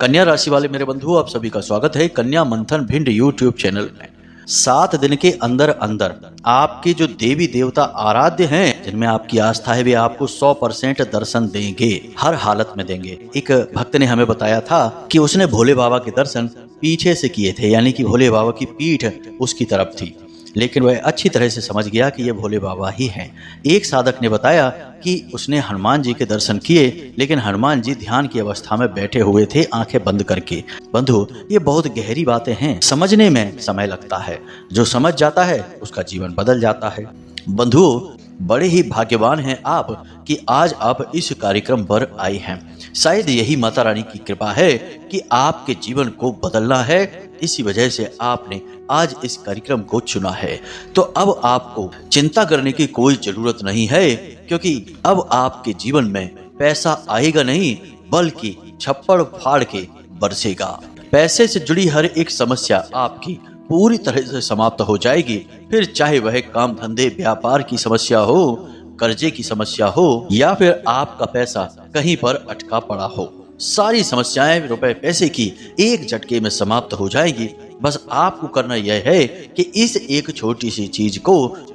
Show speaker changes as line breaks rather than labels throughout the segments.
कन्या राशि वाले मेरे बंधु, आप सभी का स्वागत है कन्या मंथन भिंड यूट्यूब चैनल में। 7 दिन के अंदर अंदर आपके जो देवी देवता आराध्य हैं, जिनमें आपकी आस्था है, वे आपको 100% दर्शन देंगे, हर हालत में देंगे। एक भक्त ने हमें बताया था कि उसने भोले बाबा के दर्शन पीछे से किए थे, यानी कि भोले बाबा की पीठ उसकी तरफ थी, लेकिन वह अच्छी तरह से समझ गया कि ये भोले बाबा ही हैं। एक साधक ने बताया कि उसने हनुमान जी के दर्शन किए, लेकिन हनुमान जी ध्यान की अवस्था में बैठे हुए थे, आंखें बंद करके। बंधु, ये बहुत गहरी बातें हैं, समझने में समय लगता है। जो समझ जाता है उसका जीवन बदल जाता है। बंधु, बड़े ही भाग्यवान हैं आप कि आज आप इस कार्यक्रम पर आई हैं। शायद यही माता रानी की कृपा है कि आपके जीवन को बदलना है, इसी वजह से आपने आज इस कार्यक्रम को चुना है। तो अब आपको चिंता करने की कोई जरूरत नहीं है, क्योंकि अब आपके जीवन में पैसा आएगा नहीं, बल्कि छप्पड़ फाड़ के बरसेगा। पैसे से जुड़ी हर एक समस्या आपकी पूरी तरह से समाप्त हो जाएगी। फिर चाहे वह काम धंधे व्यापार की समस्या हो, कर्जे की समस्या हो, या फिर आपका पैसा कहीं पर अटका पड़ा हो, सारी समस्याएं रुपए पैसे की एक झटके में समाप्त हो जाएगी। बस आपको करना यह है कि इस एक छोटी सी चीज को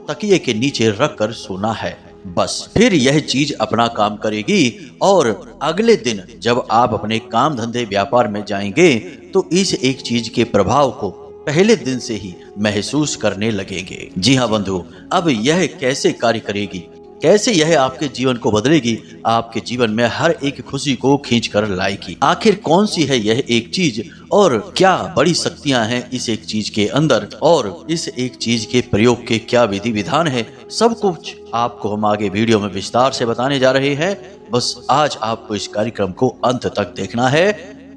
तकिए के नीचे रख कर सोना है। बस फिर यह चीज अपना काम करेगी, और अगले दिन जब आप अपने काम धंधे व्यापार में जाएंगे तो इस एक चीज के प्रभाव को पहले दिन से ही महसूस करने लगेंगे। जी हाँ बंधु, अब यह कैसे कार्य करेगी, कैसे यह आपके जीवन को बदलेगी, आपके जीवन में हर एक खुशी को खींच कर लाएगी। आखिर कौन सी है यह एक चीज, और क्या बड़ी शक्तियां हैं इस एक चीज के अंदर, और इस एक चीज के प्रयोग के क्या विधि विधान है, सब कुछ आपको हम आगे वीडियो में विस्तार से बताने जा रहे हैं। बस आज आपको इस कार्यक्रम को अंत तक देखना है,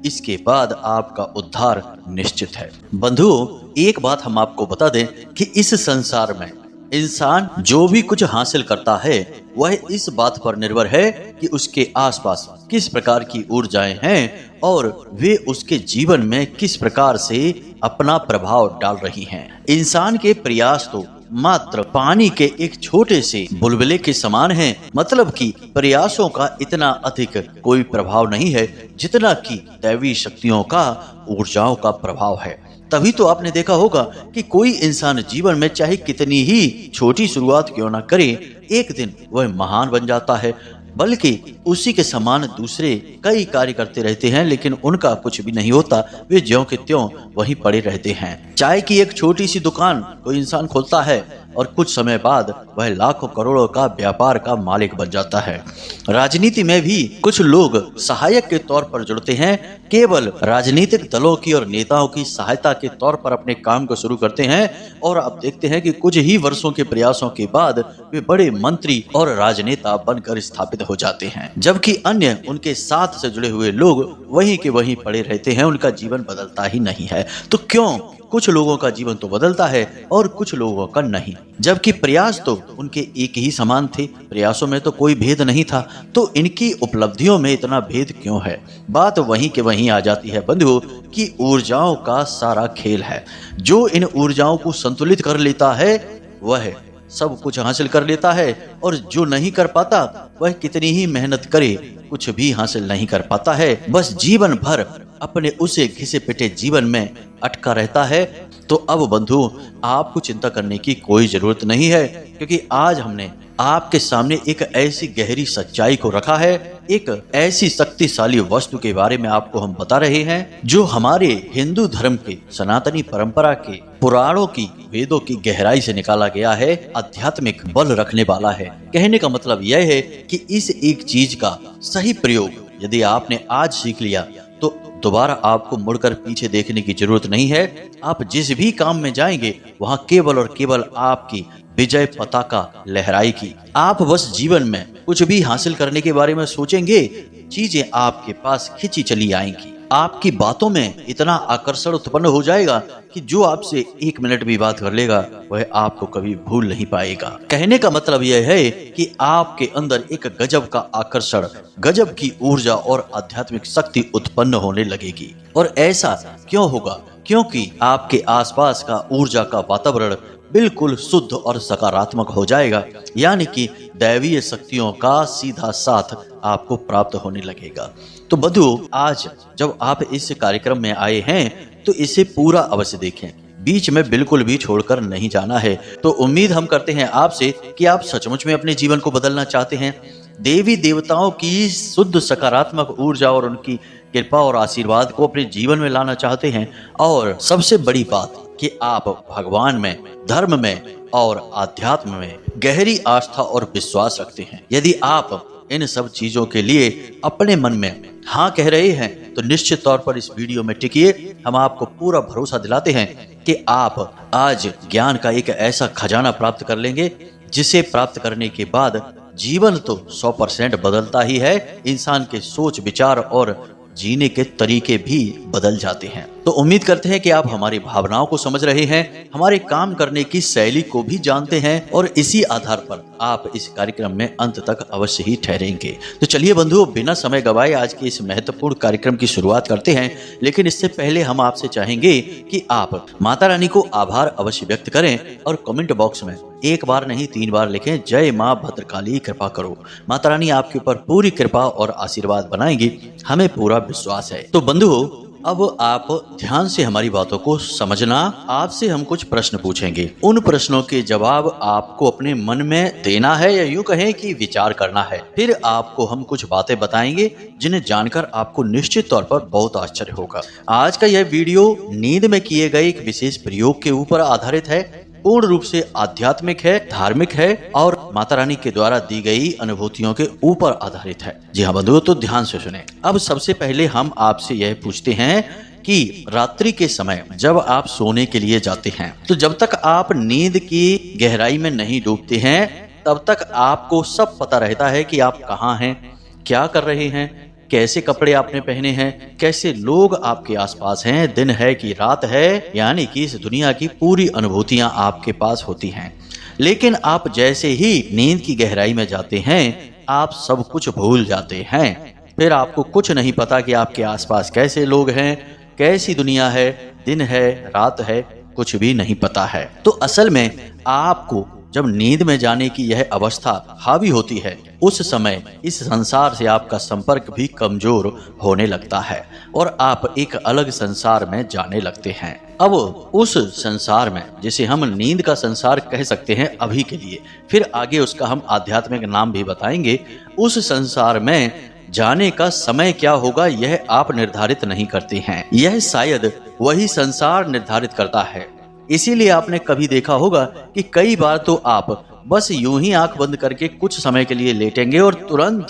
इसके बाद आपका उद्धार निश्चित है। बंधु, एक बात हम आपको बता दें कि इस संसार में इंसान जो भी कुछ हासिल करता है, वह इस बात पर निर्भर है कि उसके आसपास किस प्रकार की ऊर्जाएं हैं और वे उसके जीवन में किस प्रकार से अपना प्रभाव डाल रही हैं। इंसान के प्रयास तो मात्र पानी के एक छोटे से बुलबुले के समान हैं, मतलब कि प्रयासों का इतना अधिक कोई प्रभाव नहीं है जितना कि दैवी शक्तियों का, ऊर्जाओं का प्रभाव है। तभी तो आपने देखा होगा कि कोई इंसान जीवन में चाहे कितनी ही छोटी शुरुआत क्यों ना करे, एक दिन वह महान बन जाता है। बल्कि उसी के समान दूसरे कई कार्य करते रहते हैं, लेकिन उनका कुछ भी नहीं होता, वे ज्यों के त्यों वहीं पड़े रहते हैं। चाय की एक छोटी सी दुकान कोई इंसान खोलता है और कुछ समय बाद वह लाखों करोड़ों का व्यापार का मालिक बन जाता है। राजनीति में भी कुछ लोग सहायक के तौर पर जुड़ते हैं, केवल राजनीतिक दलों की और नेताओं की सहायता के तौर पर अपने काम को शुरू करते हैं, और अब देखते हैं कि कुछ ही वर्षों के प्रयासों के बाद वे बड़े मंत्री और राजनेता बनकर स्थापित हो जाते हैं। जबकि अन्य उनके साथ से जुड़े हुए लोग वहीं के वहीं पड़े रहते हैं, उनका जीवन बदलता ही नहीं है। तो क्यों? कुछ लोगों का जीवन तो बदलता है और कुछ लोगों का नहीं, जबकि प्रयास तो उनके एक ही समान थे, प्रयासों में तो कोई भेद नहीं था। तो इनकी उपलब्धियों में इतना भेद क्यों है? बात वहीं के वहीं आ जाती है बंधु कि ऊर्जाओं का सारा खेल है। जो इन ऊर्जाओं को संतुलित कर लेता है वह सब कुछ हासिल कर लेता है, और जो नहीं कर पाता वह कितनी ही मेहनत करे कुछ भी हासिल नहीं कर पाता है, बस जीवन भर अपने उसे घिसे पिटे जीवन में अटका रहता है। तो अब बंधु, आपको चिंता करने की कोई जरूरत नहीं है, क्योंकि आज हमने आपके सामने एक ऐसी गहरी सच्चाई को रखा है, एक ऐसी शक्तिशाली वस्तु के बारे में आपको हम बता रहे हैं, जो हमारे हिंदू धर्म के सनातनी परंपरा के पुराणों की, वेदों की गहराई से निकाला गया है, आध्यात्मिक बल रखने वाला है। कहने का मतलब यह है कि इस एक चीज का सही प्रयोग यदि आपने आज सीख लिया तो दोबारा आपको मुड़कर पीछे देखने की जरूरत नहीं है। आप जिस भी काम में जाएंगे वहां केवल और केवल आपकी विजय पताका लहराएगी। आप बस जीवन में कुछ भी हासिल करने के बारे में सोचेंगे, चीजें आपके पास खिंची चली आएंगी। आपकी बातों में इतना आकर्षण उत्पन्न हो जाएगा कि जो आपसे 1 मिनट भी बात कर लेगा वह आपको कभी भूल नहीं पाएगा। कहने का मतलब यह है कि आपके अंदर एक गजब का आकर्षण, गजब की ऊर्जा और आध्यात्मिक शक्ति उत्पन्न होने लगेगी। और ऐसा क्यों होगा? क्योंकि आपके आसपास का ऊर्जा का वातावरण बिल्कुल शुद्ध और सकारात्मक हो जाएगा, यानी कि दैवीय शक्तियों का सीधा साथ आपको प्राप्त होने लगेगा। तो बंधुओं, आज जब आप इस कार्यक्रम में आए हैं तो इसे पूरा अवश्य देखें, बीच में बिल्कुल भी छोड़कर नहीं जाना है। तो उम्मीद हम करते हैं आपसे कि आप सचमुच में अपने जीवन को बदलना चाहते हैं, देवी देवताओं की शुद्ध सकारात्मक ऊर्जा और उनकी कृपा और आशीर्वाद को अपने जीवन में लाना चाहते हैं, और सबसे बड़ी बात कि आप भगवान में, धर्म में और आध्यात्म में गहरी आस्था और विश्वास रखते हैं। यदि आप इन सब चीजों के लिए अपने मन में हाँ कह रहे हैं तो निश्चित तौर पर इस वीडियो में टिकिए। हम आपको पूरा भरोसा दिलाते हैं कि आप आज ज्ञान का एक ऐसा खजाना प्राप्त कर लेंगे जिसे प्राप्त करने के बाद जीवन तो 100% बदलता ही है, इंसान के सोच विचार और जीने के तरीके भी बदल जाते हैं। तो उम्मीद करते हैं कि आप हमारी भावनाओं को समझ रहे हैं, हमारे काम करने की शैली को भी जानते हैं, और इसी आधार पर आप इस कार्यक्रम में अंत तक अवश्य ही ठहरेंगे। तो चलिए बंधुओं, बिना समय गवाए आज के इस महत्वपूर्ण कार्यक्रम की शुरुआत करते हैं। लेकिन इससे पहले हम आपसे चाहेंगे कि आप माता रानी को आभार अवश्य व्यक्त करें और कमेंट बॉक्स में एक बार नहीं 3 बार लिखें, जय माँ भद्रकाली कृपा करो। माता रानी आपके ऊपर पूरी कृपा और आशीर्वाद बनाएंगी, हमें पूरा विश्वास है। तो बंधुओं, अब आप ध्यान से हमारी बातों को समझना। आपसे हम कुछ प्रश्न पूछेंगे, उन प्रश्नों के जवाब आपको अपने मन में देना है, या यूं कहें कि विचार करना है। फिर आपको हम कुछ बातें बताएंगे जिन्हें जानकर आपको निश्चित तौर पर बहुत आश्चर्य होगा। आज का यह वीडियो नींद में किए गए एक विशेष प्रयोग के ऊपर आधारित है, पूर्ण रूप से आध्यात्मिक है, धार्मिक है और माता रानी के द्वारा दी गई अनुभूतियों के ऊपर आधारित है। जी हाँ बंधुओं, तो ध्यान से सुने। अब सबसे पहले हम आपसे यह पूछते हैं कि रात्रि के समय जब आप सोने के लिए जाते हैं, तो जब तक आप नींद की गहराई में नहीं डूबते हैं तब तक आपको सब पता रहता है कि आप कहाँ हैं, क्या कर रहे हैं, कैसे कपड़े आपने पहने हैं, कैसे लोग आपके आसपास हैं, दिन है कि रात है, यानी कि इस दुनिया की पूरी अनुभूतियां आपके पास होती हैं। लेकिन आप जैसे ही नींद की गहराई में जाते हैं आप सब कुछ भूल जाते हैं। फिर आपको कुछ नहीं पता कि आपके आसपास कैसे लोग हैं, कैसी दुनिया है, दिन है, रात है, कुछ भी नहीं पता है। तो असल में आपको जब नींद में जाने की यह अवस्था हावी होती है, उस समय इस संसार से आपका संपर्क भी कमजोर होने लगता है और आप एक अलग संसार में जाने लगते हैं। अब उस संसार में, जिसे हम नींद का संसार कह सकते हैं अभी के लिए, फिर आगे उसका हम आध्यात्मिक नाम भी बताएंगे, उस संसार में जाने का समय क्या होगा यह आप निर्धारित नहीं करते हैं, यह शायद वही संसार निर्धारित करता है। इसीलिए आपने कभी देखा होगा कि कई बार तो आप बस यूं ही आंख बंद करके कुछ समय के लिए लेटेंगे और तुरंत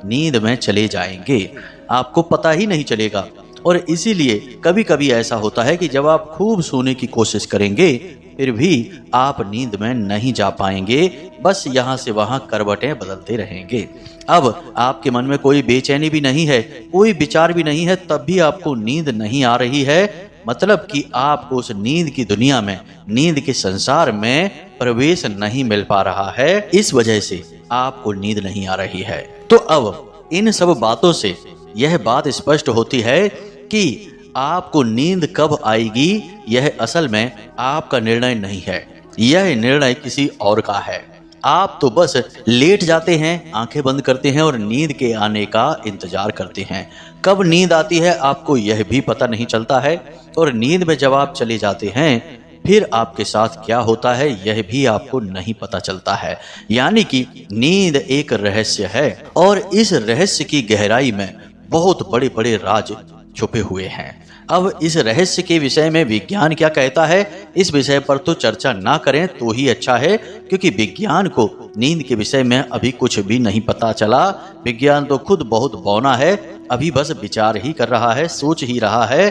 नींद में चले जाएंगे, आपको पता ही नहीं चलेगा। और इसीलिए कभी कभी ऐसा होता है कि जब आप खूब सोने की कोशिश करेंगे फिर भी आप नींद में नहीं जा पाएंगे, बस यहाँ से वहाँ करवटें बदलते रहेंगे। अब आपके मन में कोई बेचैनी भी नहीं है, कोई विचार भी नहीं है, तब भी आपको नींद नहीं आ रही है, मतलब कि आपको उस नींद की दुनिया में, नींद के संसार में प्रवेश नहीं मिल पा रहा है, इस वजह से आपको नींद नहीं आ रही है। तो अब इन सब बातों से यह बात स्पष्ट होती है कि आपको नींद कब आएगी यह असल में आपका निर्णय नहीं है, यह निर्णय किसी और का है। आप तो बस लेट जाते हैं, आंखें बंद करते हैं और नींद के आने का इंतजार करते हैं। कब नींद आती है आपको यह भी पता नहीं चलता है, और नींद में जब आप चले जाते हैं फिर आपके साथ क्या होता है यह भी आपको नहीं पता चलता है। यानी कि नींद एक रहस्य है और इस रहस्य की गहराई में बहुत बड़े बड़े राज छुपे हुए हैं। अब इस रहस्य के विषय में विज्ञान क्या कहता है, इस विषय पर तो चर्चा ना करें तो ही अच्छा है, क्योंकि विज्ञान को नींद के विषय में अभी कुछ भी नहीं पता चला। विज्ञान तो खुद बहुत बौना है, अभी बस विचार ही कर रहा है, सोच ही रहा है,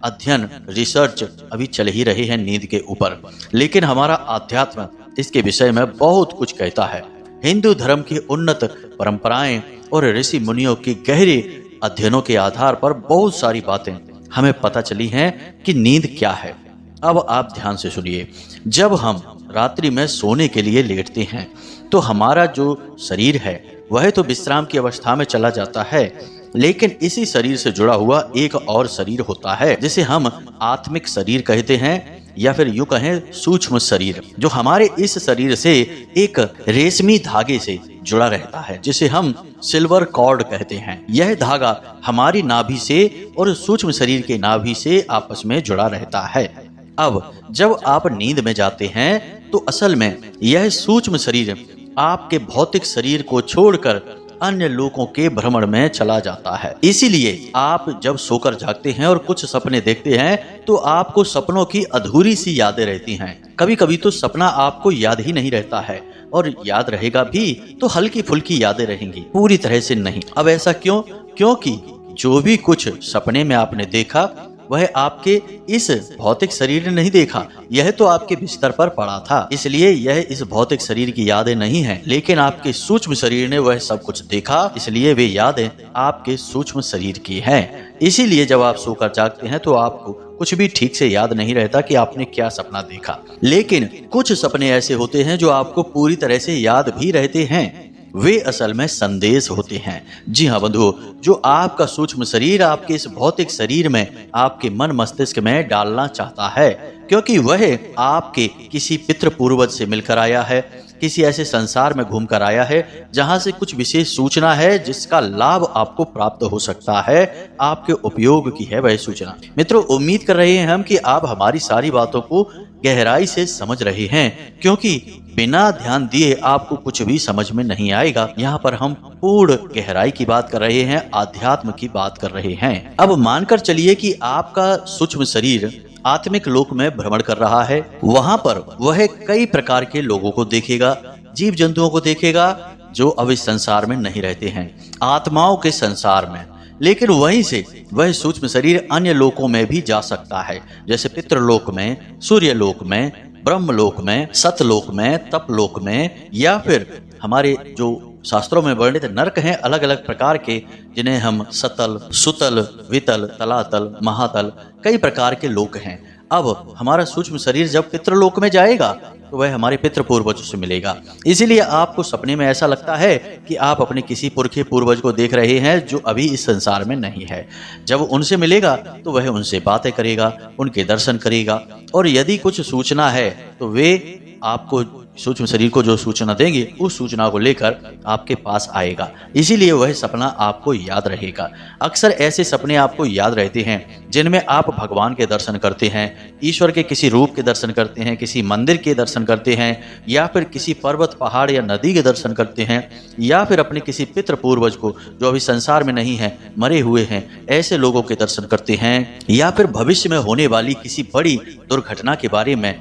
अध्ययन रिसर्च अभी चल ही रहे हैं नींद के ऊपर। लेकिन हमारा अध्यात्म इसके विषय में बहुत कुछ कहता है। हिंदू धर्म की उन्नत परंपराएं और ऋषि मुनियों की गहरे अध्ययनों के आधार पर बहुत सारी बातें हमें पता चली हैं कि नींद क्या है। अब आप ध्यान से सुनिए, जब हम रात्रि में सोने के लिए लेटते हैं तो हमारा जो शरीर है वह तो विश्राम की अवस्था में चला जाता है, लेकिन इसी शरीर से जुड़ा हुआ एक और शरीर होता है जिसे हम आत्मिक शरीर कहते हैं, या फिर यूं कहें सूक्ष्म शरीर, जो हमारे इस शरीर से एक रेशमी धागे से जुड़ा रहता है, जिसे हम सिल्वर कॉर्ड कहते हैं। यह धागा हमारी नाभि से और सूक्ष्म शरीर के नाभि से आपस में जुड़ा रहता है। अब जब आप नींद में जाते हैं तो असल में यह सूक्ष्म शरीर आपके भौतिक शरीर को छोड़कर अन्य लोगों के भ्रमण में चला जाता है। इसीलिए आप जब सोकर जागते हैं और कुछ सपने देखते हैं तो आपको सपनों की अधूरी सी यादें रहती हैं। कभी कभी तो सपना आपको याद ही नहीं रहता है, और याद रहेगा भी तो हल्की फुल्की यादें रहेंगी, पूरी तरह से नहीं। अब ऐसा क्यों? क्योंकि जो भी कुछ सपने में आपने देखा वह आपके इस भौतिक शरीर ने नहीं देखा, यह तो आपके बिस्तर पर पड़ा था, इसलिए यह इस भौतिक शरीर की यादें नहीं है। लेकिन आपके सूक्ष्म शरीर ने वह सब कुछ देखा, इसलिए वे यादें आपके सूक्ष्म शरीर की हैं। इसीलिए जब आप सोकर जागते हैं तो आपको कुछ भी ठीक से याद नहीं रहता कि आपने क्या सपना देखा। लेकिन कुछ सपने ऐसे होते हैं जो आपको पूरी तरह से याद भी रहते हैं। वे असल में संदेश होते हैं। जी हाँ बंधुओं, जो आपका सूक्ष्म शरीर आपके इस भौतिक शरीर में, आपके मन मस्तिष्क में डालना चाहता है, क्योंकि वह आपके किसी पितृ पूर्वज से मिलकर आया है, किसी ऐसे संसार में घूमकर आया है जहां से कुछ विशेष सूचना है जिसका लाभ आपको प्राप्त हो सकता है, आपके उपयोग की है वह सूचना। मित्रों, उम्मीद कर रहे हैं हम कि आप हमारी सारी बातों को गहराई से समझ रहे हैं, क्योंकि बिना ध्यान दिए आपको कुछ भी समझ में नहीं आएगा। यहाँ पर हम पूर्ण गहराई की बात कर रहे हैं, आध्यात्म की बात कर रहे हैं। अब मानकर चलिए कि आपका सूक्ष्म शरीर आत्मिक लोक में भ्रमण कर रहा है। वहां पर वह कई प्रकार के लोगों को देखेगा, जीव जंतुओं को देखेगा जो अब इस संसार में नहीं रहते हैं, आत्माओं के संसार में। लेकिन वहीं से वह सूक्ष्म शरीर अन्य लोकों में भी जा सकता है, जैसे पितृलोक में, सूर्यलोक में, ब्रह्मलोक में, सतलोक में, तपलोक में, या फिर हमारे जो शास्त्रों में वर्णित नरक हैं अलग अलग प्रकार के, जिन्हें हम सतल, सुतल, वितल, तलातल, महातल, कई प्रकार के लोक हैं। अब हमारा सूक्ष्म शरीर जब पितृलोक में जाएगा तो वह हमारे पितृ पूर्वजों से मिलेगा। इसीलिए आपको सपने में ऐसा लगता है कि आप अपने किसी पुरखे पूर्वज को देख रहे हैं जो अभी इस संसार में नहीं है। जब उनसे मिलेगा तो वह उनसे बातें करेगा, उनके दर्शन करेगा, और यदि कुछ सूचना है तो वे आपको सूक्ष्म शरीर को जो सूचना देंगे उस सूचना को लेकर आपके पास आएगा। इसीलिए वह सपना आपको याद रहेगा। अक्सर ऐसे सपने आपको याद रहते हैं जिनमें आप भगवान के दर्शन करते हैं, ईश्वर के किसी रूप के दर्शन करते हैं, किसी मंदिर के दर्शन करते हैं, या फिर किसी पर्वत, पहाड़ या नदी के दर्शन करते हैं, या फिर अपने किसी पितृ पूर्वज को जो अभी संसार में नहीं है, मरे हुए हैं, ऐसे लोगों के दर्शन करते हैं, या फिर भविष्य में होने वाली किसी बड़ी दुर्घटना के बारे में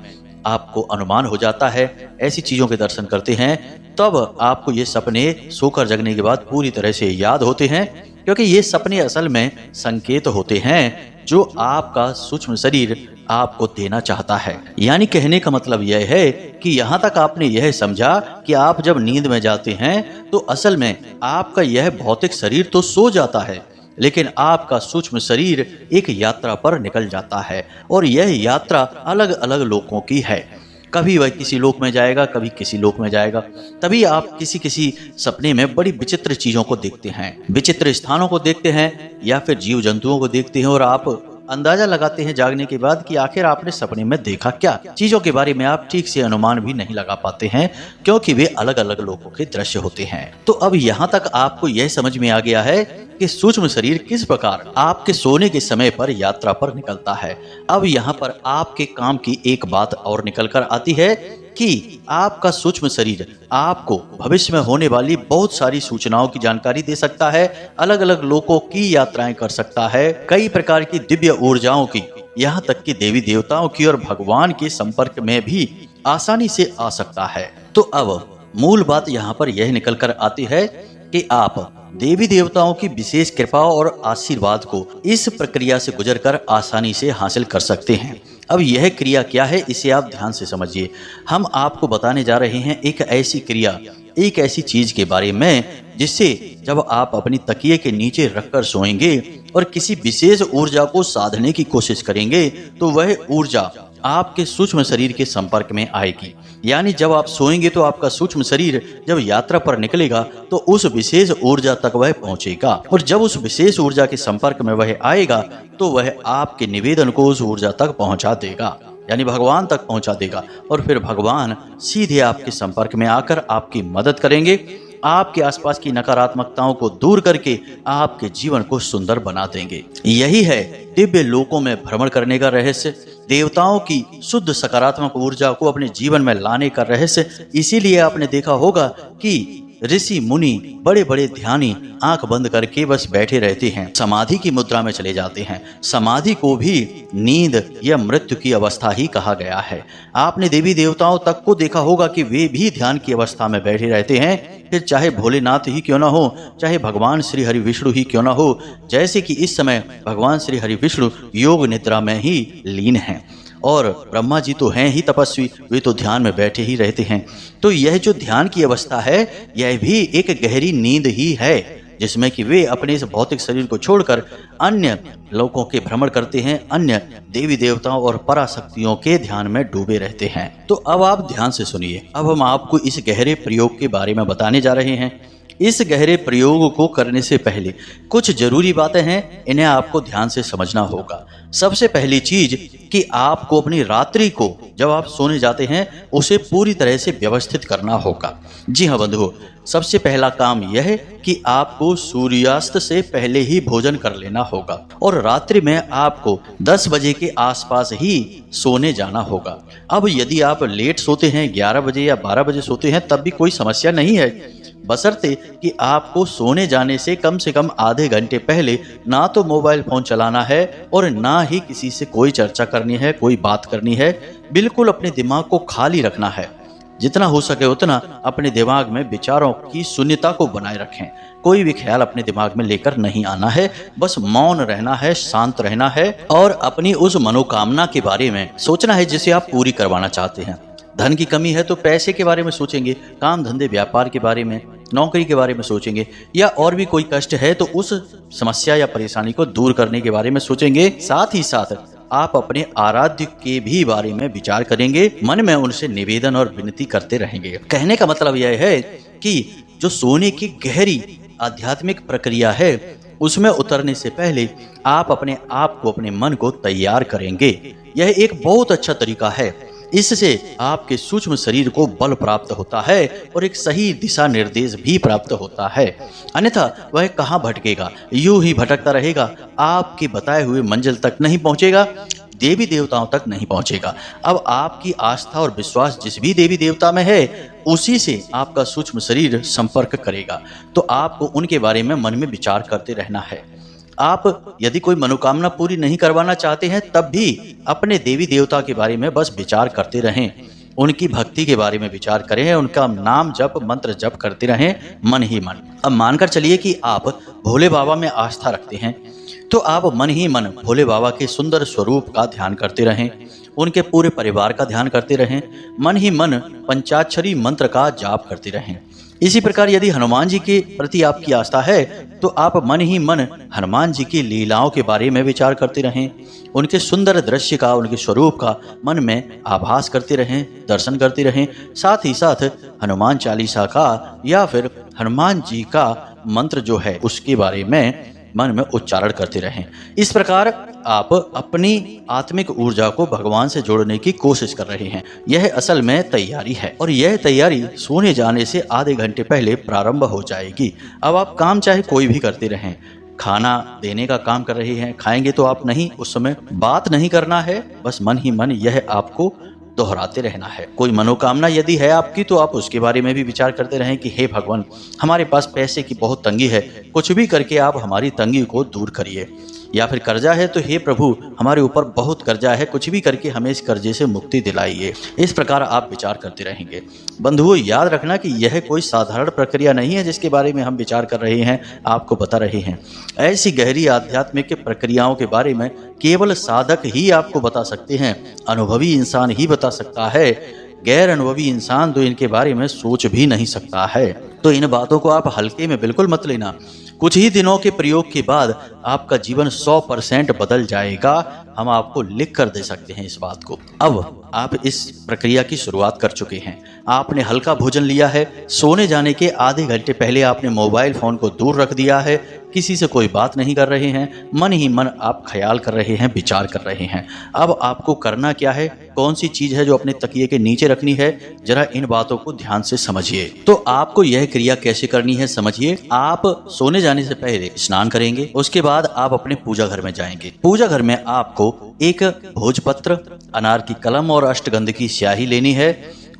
आपको अनुमान हो जाता है, ऐसी चीजों के दर्शन करते हैं। तब आपको ये सपने सोकर जगने के बाद पूरी तरह से याद होते हैं, क्योंकि ये सपने असल में संकेत होते हैं जो आपका सूक्ष्म शरीर आपको देना चाहता है। यानी कहने का मतलब यह है कि यहाँ तक आपने यह समझा कि आप जब नींद में जाते हैं तो असल में आपका यह भौतिक शरीर तो सो जाता है, लेकिन आपका सूक्ष्म शरीर एक यात्रा पर निकल जाता है, और यह यात्रा अलग अलग लोकों की है। कभी वह किसी लोक में जाएगा, कभी किसी लोक में जाएगा। तभी आप किसी किसी सपने में बड़ी विचित्र चीजों को देखते हैं, विचित्र स्थानों को देखते हैं, या फिर जीव जंतुओं को देखते हैं, और आप अंदाजा लगाते हैं जागने के बाद कि आखिर आपने सपने में देखा क्या। चीजों के बारे में आप ठीक से अनुमान भी नहीं लगा पाते हैं, क्योंकि वे अलग अलग लोगों के दृश्य होते हैं। तो अब यहाँ तक आपको यह समझ में आ गया है कि सूक्ष्म शरीर किस प्रकार आपके सोने के समय पर यात्रा पर निकलता है। अब यहाँ पर आपके काम की एक बात और निकल कर आती है कि आपका सूक्ष्म शरीर आपको भविष्य में होने वाली बहुत सारी सूचनाओं की जानकारी दे सकता है, अलग अलग लोकों की यात्राएं कर सकता है, कई प्रकार की दिव्य ऊर्जाओं की, यहाँ तक कि देवी देवताओं की और भगवान के संपर्क में भी आसानी से आ सकता है। तो अब मूल बात यहाँ पर यह निकल कर आती है कि आप देवी देवताओं की विशेष कृपा और आशीर्वाद को इस प्रक्रिया से गुजरकर आसानी से हासिल कर सकते हैं। अब यह क्रिया क्या है, इसे आप ध्यान से समझिए। हम आपको बताने जा रहे हैं एक ऐसी क्रिया, एक ऐसी चीज के बारे में जिससे जब आप अपनी तकिए के नीचे रखकर सोएंगे और किसी विशेष ऊर्जा को साधने की कोशिश करेंगे तो वह ऊर्जा आपके सूक्ष्म शरीर के संपर्क में आएगी। यानी जब आप सोएंगे तो आपका सूक्ष्म शरीर जब यात्रा पर निकलेगा तो उस विशेष ऊर्जा तक वह पहुंचेगा, और जब उस विशेष ऊर्जा के संपर्क में वह आएगा तो वह आपके निवेदन को उस ऊर्जा तक पहुंचा देगा, यानी भगवान तक पहुंचा देगा, और फिर भगवान सीधे आपके संपर्क में आकर आपकी मदद करेंगे, आपके आसपास की नकारात्मकताओं को दूर करके आपके जीवन को सुंदर बना देंगे। यही है दिव्य लोकों में भ्रमण करने का रहस्य, देवताओं की शुद्ध सकारात्मक ऊर्जा को अपने जीवन में लाने का रहस्य। इसीलिए आपने देखा होगा कि ऋषि मुनि बड़े बड़े ध्यानी आंख बंद करके बस बैठे रहते हैं, समाधि की मुद्रा में चले जाते हैं। समाधि को भी नींद या मृत्यु की अवस्था ही कहा गया है। आपने देवी देवताओं तक को देखा होगा कि वे भी ध्यान की अवस्था में बैठे रहते हैं, फिर चाहे भोलेनाथ ही क्यों ना हो, चाहे भगवान श्री हरि विष्णु ही क्यों ना हो। जैसे कि इस समय भगवान श्री हरि विष्णु योग निद्रा में ही लीन हैं और ब्रह्मा जी तो हैं ही तपस्वी, वे तो ध्यान में बैठे ही रहते हैं। तो यह जो ध्यान की अवस्था है, यह भी एक गहरी नींद ही है, जिसमें कि वे अपने इस भौतिक शरीर को छोड़कर अन्य लोकों के भ्रमण करते हैं, अन्य देवी देवताओं और पराशक्तियों के ध्यान में डूबे रहते हैं। तो अब आप ध्यान से सुनिए, अब हम आपको इस गहरे प्रयोग के बारे में बताने जा रहे हैं। इस गहरे प्रयोग को करने से पहले कुछ जरूरी बातें हैं, इन्हें आपको ध्यान से समझना होगा। सबसे पहली चीज कि आपको अपनी रात्रि को जब आप सोने जाते हैं उसे पूरी तरह से व्यवस्थित करना होगा। जी हाँ बंधुओं, सबसे पहला काम यह है कि आपको सूर्यास्त से पहले ही भोजन कर लेना होगा और रात्रि में आपको 10 बजे के आसपास ही सोने जाना होगा। अब यदि आप लेट सोते हैं, 11 बजे या 12 बजे सोते हैं, तब भी कोई समस्या नहीं है, बशर्ते कि आपको सोने जाने से कम आधे घंटे पहले ना तो मोबाइल फोन चलाना है और ना ही किसी से कोई चर्चा करनी है, कोई बात करनी है। बिल्कुल अपने दिमाग को खाली रखना है, जितना हो सके उतना अपने दिमाग में विचारों की शून्यता को बनाए रखें। कोई भी ख्याल अपने दिमाग में लेकर नहीं आना है, बस मौन रहना है, शांत रहना है और अपनी उस मनोकामना के बारे में सोचना है जिसे आप पूरी करवाना चाहते हैं। धन की कमी है तो पैसे के बारे में सोचेंगे, काम धंधे व्यापार के बारे में, नौकरी के बारे में सोचेंगे, या और भी कोई कष्ट है तो उस समस्या या परेशानी को दूर करने के बारे में सोचेंगे। साथ ही साथ आप अपने आराध्य के भी बारे में विचार करेंगे, मन में उनसे निवेदन और विनती करते रहेंगे। कहने का मतलब यह है कि जो सोने की गहरी आध्यात्मिक प्रक्रिया है उसमें उतरने से पहले आप अपने आप को, अपने मन को तैयार करेंगे। यह एक बहुत अच्छा तरीका है, इससे आपके सूक्ष्म शरीर को बल प्राप्त होता है और एक सही दिशा निर्देश भी प्राप्त होता है। अन्यथा वह कहाँ भटकेगा, यूं ही भटकता रहेगा, आपके बताए हुए मंजिल तक नहीं पहुंचेगा, देवी देवताओं तक नहीं पहुंचेगा। अब आपकी आस्था और विश्वास जिस भी देवी देवता में है उसी से आपका सूक्ष्म शरीर संपर्क करेगा, तो आपको उनके बारे में मन में विचार करते रहना है। आप यदि कोई मनोकामना पूरी नहीं करवाना चाहते हैं तब भी अपने देवी देवता के बारे में बस विचार करते रहें, उनकी भक्ति के बारे में विचार करें, उनका नाम जप मंत्र जप करते रहें मन ही मन। अब मानकर चलिए कि आप भोले बाबा में आस्था रखते हैं, तो आप मन ही मन भोले बाबा के सुंदर स्वरूप का ध्यान करते रहें, उनके पूरे परिवार का ध्यान करते रहें, मन ही मन पंचाक्षरी मंत्र का जाप करते रहें। इसी प्रकार यदि हनुमान जी के प्रति आपकी आस्था है तो आप मन ही मन हनुमान जी की लीलाओं के बारे में विचार करते रहें, उनके सुंदर दृश्य का, उनके स्वरूप का मन में आभास करते रहें, दर्शन करते रहें। साथ ही साथ हनुमान चालीसा का या फिर हनुमान जी का मंत्र जो है उसके बारे में मन में उच्चारण करते रहें। इस प्रकार आप अपनी आत्मिक ऊर्जा को भगवान से जोड़ने की कोशिश कर रहे हैं। यह असल में तैयारी है और यह तैयारी सोने जाने से आधे घंटे पहले प्रारंभ हो जाएगी। अब आप काम चाहे कोई भी करते रहें, खाना देने का काम कर रहे हैं, खाएंगे तो आप नहीं, उस समय बात नहीं करना है, बस मन ही मन यह आपको दोहराते रहना है। कोई मनोकामना यदि है आपकी तो आप उसके बारे में भी विचार करते रहें कि हे भगवान, हमारे पास पैसे की बहुत तंगी है, कुछ भी करके आप हमारी तंगी को दूर करिए। या फिर कर्जा है तो हे प्रभु, हमारे ऊपर बहुत कर्जा है, कुछ भी करके हमें इस कर्जे से मुक्ति दिलाइए। इस प्रकार आप विचार करते रहेंगे। बंधुओं, याद रखना कि यह कोई साधारण प्रक्रिया नहीं है जिसके बारे में हम विचार कर रहे हैं, आपको बता रहे हैं। ऐसी गहरी आध्यात्मिक प्रक्रियाओं के बारे में केवल साधक ही आपको बता सकते हैं, अनुभवी इंसान ही बता सकता है। गैर अनुभवी इंसान तो इनके बारे में सोच भी नहीं सकता है। तो इन बातों को आप हल्के में बिल्कुल मत लेना। कुछ ही दिनों के प्रयोग के बाद आपका जीवन 100% बदल जाएगा। हम आपको लिख कर दे सकते हैं इस बात को। अब आप इस प्रक्रिया की शुरुआत कर चुके हैं। आपने हल्का भोजन लिया है, सोने जाने के आधे घंटे पहले आपने मोबाइल फोन को दूर रख दिया है, किसी से कोई बात नहीं कर रहे हैं, मन ही मन आप ख्याल कर रहे हैं, विचार कर रहे हैं। अब आपको करना क्या है, कौन सी चीज है जो अपने तकिए के नीचे रखनी है, जरा इन बातों को ध्यान से समझिए। तो आपको यह क्रिया कैसे करनी है समझिए। आप सोने जाने से पहले स्नान करेंगे, उसके बाद आप अपने पूजा घर में जाएंगे। पूजा घर में आपको एक भोजपत्र, अनार की कलम और अष्टगंध की स्याही लेनी है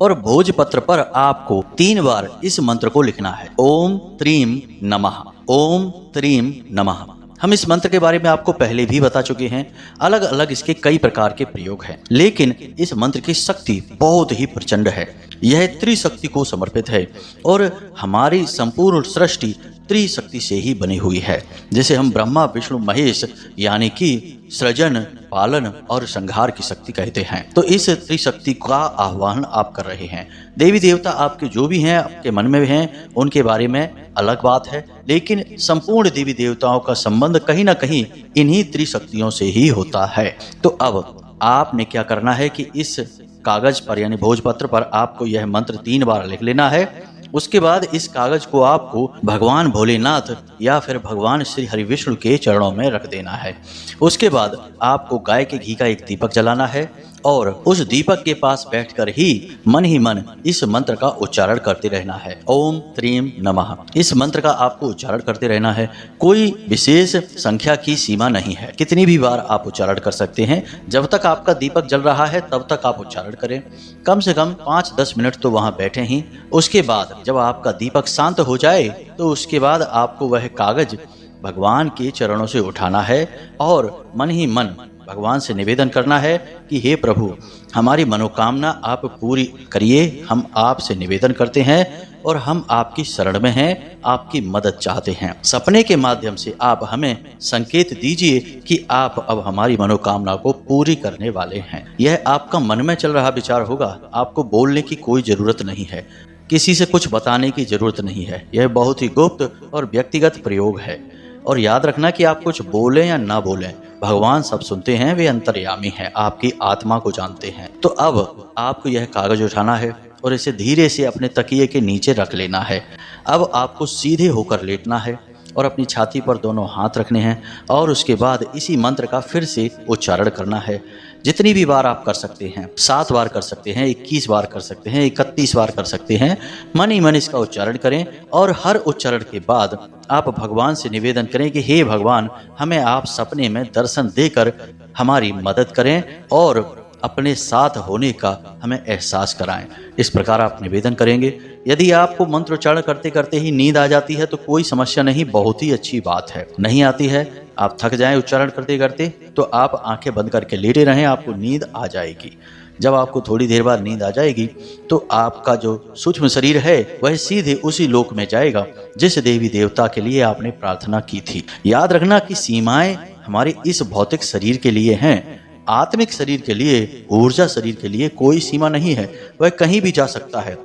और भोजपत्र पर आपको 3 बार इस मंत्र को लिखना है, ओम त्रीम नमः, ओम त्रीम नमः। हम इस मंत्र के बारे में आपको पहले भी बता चुके हैं। अलग अलग इसके कई प्रकार के प्रयोग हैं, लेकिन इस मंत्र की शक्ति बहुत ही प्रचंड है। यह त्रिशक्ति को समर्पित है और हमारी संपूर्ण सृष्टि त्रिशक्ति से ही बनी हुई है। जैसे हम ब्रह्मा विष्णु महेश यानी कि सृजन, पालन और संहार की शक्ति कहते हैं। तो इस त्रिशक्ति का आह्वान आप कर रहे हैं। देवी देवता आपके जो भी हैं, आपके मन में हैं, उनके बारे में अलग बात है, लेकिन संपूर्ण देवी देवताओं का संबंध कहीं ना कहीं इन्हीं त्रिशक्तियों से ही होता है। तो अब आपने क्या करना है कि इस कागज पर यानी भोजपत्र पर आपको यह मंत्र 3 बार लिख लेना है। उसके बाद इस कागज को आपको भगवान भोलेनाथ या फिर भगवान श्री हरि विष्णु के चरणों में रख देना है। उसके बाद आपको गाय के घी का एक दीपक जलाना है और उस दीपक के पास बैठकर ही मन इस मंत्र का उच्चारण करते रहना है, ओम त्रीम नमः। इस मंत्र का आपको उच्चारण करते रहना है। कोई विशेष संख्या की सीमा नहीं है, कितनी भी बार आप उच्चारण कर सकते हैं। जब तक आपका दीपक जल रहा है तब तक आप उच्चारण करें। कम से कम 5-10 मिनट तो वहां बैठे ही। उसके बाद जब आपका दीपक शांत हो जाए तो उसके बाद आपको वह कागज भगवान के चरणों से उठाना है और मन ही मन भगवान से निवेदन करना है कि हे प्रभु, हमारी मनोकामना आप पूरी करिए। हम आपसे निवेदन करते हैं और हम आपकी शरण में हैं, आपकी मदद चाहते हैं। सपने के माध्यम से आप हमें संकेत दीजिए कि आप अब हमारी मनोकामना को पूरी करने वाले हैं। यह आपका मन में चल रहा विचार होगा, आपको बोलने की कोई जरूरत नहीं है, किसी से कुछ बताने की जरूरत नहीं है। यह बहुत ही गुप्त और व्यक्तिगत प्रयोग है। और याद रखना कि आप कुछ बोलें या ना बोलें, भगवान सब सुनते हैं, वे अंतर्यामी हैं, आपकी आत्मा को जानते हैं। तो अब आपको यह कागज उठाना है और इसे धीरे से अपने तकिए के नीचे रख लेना है। अब आपको सीधे होकर लेटना है और अपनी छाती पर दोनों हाथ रखने हैं और उसके बाद इसी मंत्र का फिर से उच्चारण करना है। जितनी भी बार आप कर सकते हैं, 7 बार कर सकते हैं, 21 बार कर सकते हैं, 31 बार कर सकते हैं। मन ही मन इसका उच्चारण करें और हर उच्चारण के बाद आप भगवान से निवेदन करें कि हे भगवान, हमें आप सपने में दर्शन देकर हमारी मदद करें और अपने साथ होने का हमें एहसास कराएं। इस प्रकार आप निवेदन करेंगे। यदि आपको मंत्रोच्चारण करते करते ही नींद आ जाती है तो कोई समस्या नहीं, बहुत ही अच्छी बात है। नहीं आती है, आप थक जाएं उच्चारण करते करते, तो आप आंखें बंद करके लेटे रहें, आपको नींद आ जाएगी। जब आपको थोड़ी देर बाद नींद आ जाएगी तो आपका जो सूक्ष्म शरीर है वह सीधे उसी लोक में जाएगा जिस देवी देवता के लिए आपने प्रार्थना की थी। याद रखना कि सीमाएं हमारे इस भौतिक शरीर के लिए हैं, आत्मिक शरीर के लिए, ऊर्जा शरीर के लिए कोई सीमा नहीं है, वह कहीं भी जा सकता है।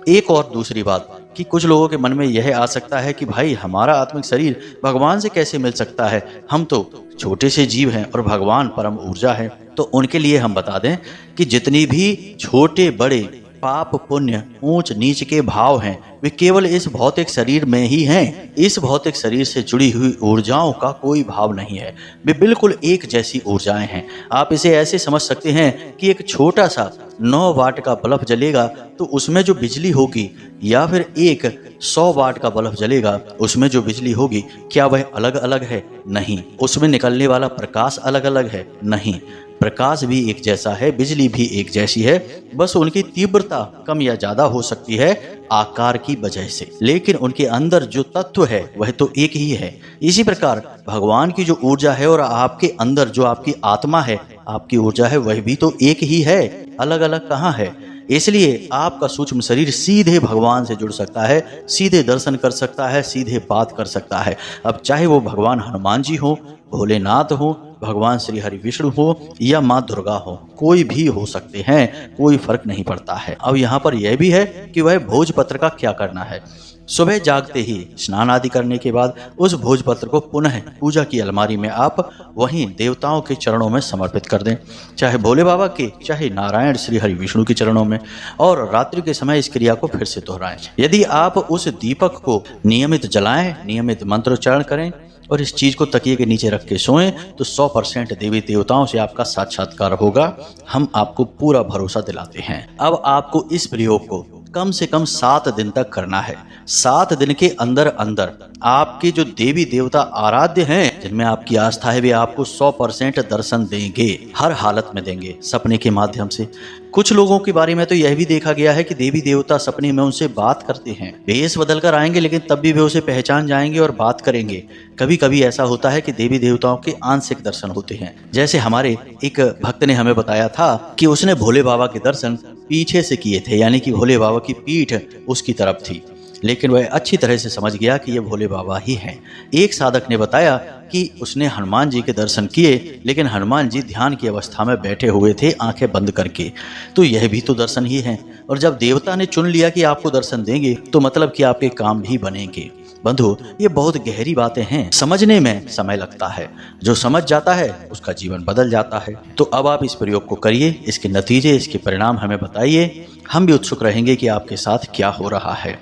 एक और दूसरी बात कि कुछ लोगों के मन में यह आ सकता है कि भाई, हमारा आत्मिक शरीर भगवान से कैसे मिल सकता है, हम तो छोटे से जीव हैं और भगवान परम ऊर्जा है। तो उनके लिए हम बता दें कि जितनी भी छोटे बड़े पाप पुण्य ऊंच नीच के भाव हैं वे केवल इस भौतिक शरीर में ही हैं। इस भौतिक शरीर से जुड़ी हुई ऊर्जाओं का कोई भाव नहीं है, वे बिल्कुल एक जैसी ऊर्जाएं हैं। आप इसे ऐसे समझ सकते हैं कि एक छोटा सा 9 वाट का बल्ब जलेगा तो उसमें जो बिजली होगी, या फिर एक 100 वाट का बल्ब जलेगा उसमें जो बिजली होगी, क्या वह अलग अलग है? नहीं। उसमें निकलने वाला प्रकाश अलग अलग है? नहीं। प्रकाश भी एक जैसा है, बिजली भी एक जैसी है, बस उनकी तीव्रता कम या ज्यादा हो सकती है आकार की वजह से, लेकिन उनके अंदर जो तत्व है वह तो एक ही है। इसी प्रकार भगवान की जो ऊर्जा है और आपके अंदर जो आपकी आत्मा है, आपकी ऊर्जा है, वह भी तो एक ही है, अलग अलग कहाँ है। इसलिए आपका सूक्ष्म शरीर सीधे भगवान से जुड़ सकता है, सीधे दर्शन कर सकता है, सीधे बात कर सकता है। अब चाहे वो भगवान हनुमान जी हो, भोलेनाथ हो, भगवान श्री हरि विष्णु हो या माँ दुर्गा हो, कोई भी हो सकते हैं, कोई फर्क नहीं पड़ता है। अब यहाँ पर यह भी है कि वह भोजपत्र का क्या करना है। सुबह जागते ही स्नान आदि करने के बाद उस भोजपत्र को पुनः पूजा की अलमारी में आप वहीं देवताओं के चरणों में समर्पित कर दें, चाहे भोले बाबा के, चाहे नारायण श्री हरि विष्णु के चरणों में, और रात्रि के समय इस क्रिया को फिर से दोहराएं। यदि आप उस दीपक को नियमित जलाएं, नियमित मंत्रोच्चारण करें और इस चीज को तकिए के नीचे रख के सोएं तो 100% देवी देवताओं से आपका साक्षात्कार होगा। हम आपको पूरा भरोसा दिलाते हैं। अब आपको इस प्रयोग को कम से कम 7 दिन तक करना है। 7 दिन के अंदर अंदर आपके जो देवी देवता आराध्य हैं, जिनमें आपकी आस्था है, वे आपको 100% दर्शन देंगे, हर हालत में देंगे, सपने के माध्यम से। कुछ लोगों के बारे में तो यह भी देखा गया है कि देवी देवता सपने में उनसे बात करते हैं। भेष बदल कर आएंगे लेकिन तब भी वे उसे पहचान जाएंगे और बात करेंगे। कभी कभी ऐसा होता है कि देवी देवताओं के आंशिक दर्शन होते हैं। जैसे हमारे एक भक्त ने हमें बताया था कि उसने भोले बाबा के दर्शन पीछे से किए थे, यानी कि भोले बाबा की पीठ उसकी तरफ थी, लेकिन वह अच्छी तरह से समझ गया कि ये भोले बाबा ही हैं। एक साधक ने बताया कि उसने हनुमान जी के दर्शन किए, लेकिन हनुमान जी ध्यान की अवस्था में बैठे हुए थे, आंखें बंद करके। तो यह भी तो दर्शन ही है। और जब देवता ने चुन लिया कि आपको दर्शन देंगे, तो मतलब कि आपके काम भी बनेंगे। बंधु, ये बहुत गहरी बातें हैं, समझने में समय लगता है। जो समझ जाता है उसका जीवन बदल जाता है। तो अब आप इस प्रयोग को करिए, इसके नतीजे, इसके परिणाम हमें बताइए। हम भी उत्सुक रहेंगे कि आपके साथ क्या हो रहा है।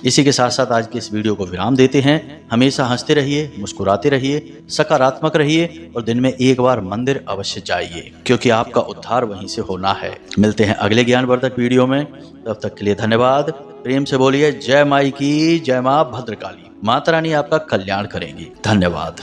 इसी के साथ साथ आज के इस वीडियो को विराम देते हैं। हमेशा हंसते रहिए, मुस्कुराते रहिए, सकारात्मक रहिए और दिन में एक बार मंदिर अवश्य जाइए, क्योंकि आपका उद्धार वहीं से होना है। मिलते हैं अगले ज्ञानवर्धक वीडियो में। तब तक के लिए धन्यवाद। प्रेम से बोलिए जय माई की, जय माँ भद्रकाली। माता रानी आपका कल्याण करेंगी। धन्यवाद।